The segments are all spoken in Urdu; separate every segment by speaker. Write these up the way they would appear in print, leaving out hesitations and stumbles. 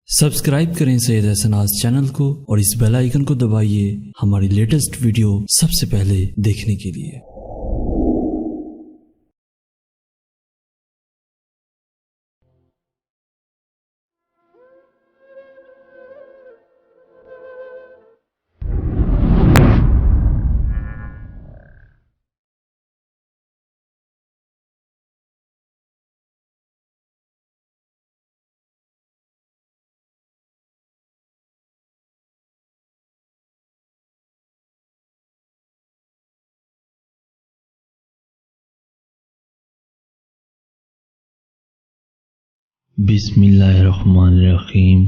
Speaker 1: سبسکرائب کریں سید احسناز چینل کو اور اس بیل آئیکن کو دبائیے ہماری لیٹسٹ ویڈیو سب سے پہلے دیکھنے کے لیے۔
Speaker 2: بسم اللہ الرحمن الرحیم۔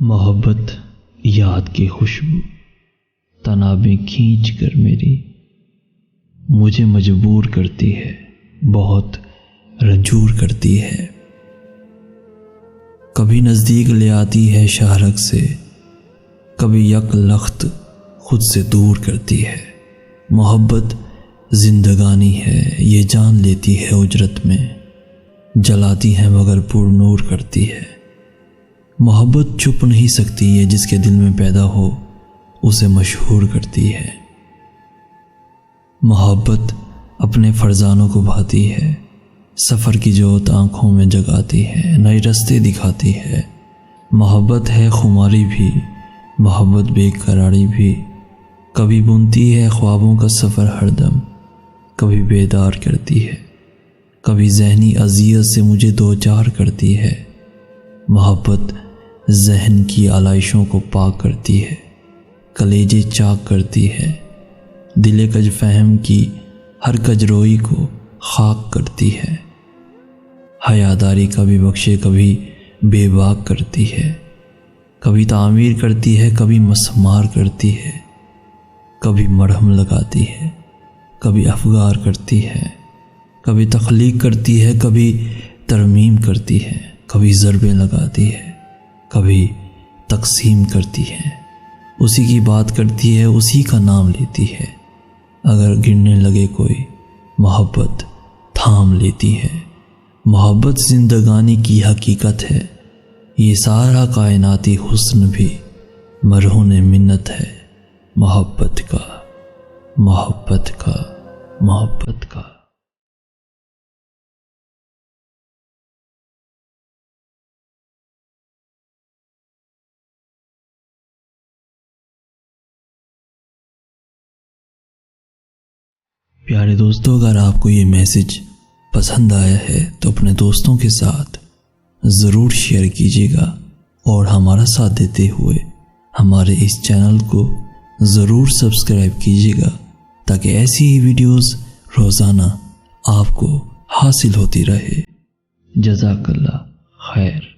Speaker 2: محبت یاد کی خوشبو تنابیں کھینچ کر میری مجھے مجبور کرتی ہے، بہت رنجور کرتی ہے۔ کبھی نزدیک لے آتی ہے شہرک سے، کبھی یک لخت خود سے دور کرتی ہے۔ محبت زندگانی ہے، یہ جان لیتی ہے اجرت میں، جلاتی ہے مگر پر نور کرتی ہے۔ محبت چھپ نہیں سکتی، یہ جس کے دل میں پیدا ہو اسے مشہور کرتی ہے۔ محبت اپنے فرزانوں کو بھاتی ہے، سفر کی جوت آنکھوں میں جگاتی ہے، نئے راستے دکھاتی ہے۔ محبت ہے خماری بھی، محبت بے قراری بھی، کبھی بنتی ہے خوابوں کا سفر ہر دم، کبھی بیدار کرتی ہے، کبھی ذہنی اذیت سے مجھے دوچار کرتی ہے۔ محبت ذہن کی آلائشوں کو پاک کرتی ہے، کلیجے چاک کرتی ہے، دل کج فہم کی ہر کجروئی کو خاک کرتی ہے۔ حیاداری کبھی بخشے کبھی بے باک کرتی ہے، کبھی تعمیر کرتی ہے کبھی مسمار کرتی ہے، کبھی مرہم لگاتی ہے کبھی افگار کرتی ہے، کبھی تخلیق کرتی ہے کبھی ترمیم کرتی ہے، کبھی ضربیں لگاتی ہے کبھی تقسیم کرتی ہے۔ اسی کی بات کرتی ہے، اسی کا نام لیتی ہے، اگر گرنے لگے کوئی محبت تھام لیتی ہے۔ محبت زندگانی کی حقیقت ہے، یہ سارا کائناتی حسن بھی مرہون منت ہے۔ محبت کا، محبت کا، محبت کا۔ پیارے دوستو، اگر آپ کو یہ میسج پسند آیا ہے تو اپنے دوستوں کے ساتھ ضرور شیئر کیجیے گا، اور ہمارا ساتھ دیتے ہوئے ہمارے اس چینل کو ضرور سبسکرائب کیجیے گا، تاکہ ایسی ہی ویڈیوز روزانہ آپ کو حاصل ہوتی رہے۔ جزاک اللہ خیر۔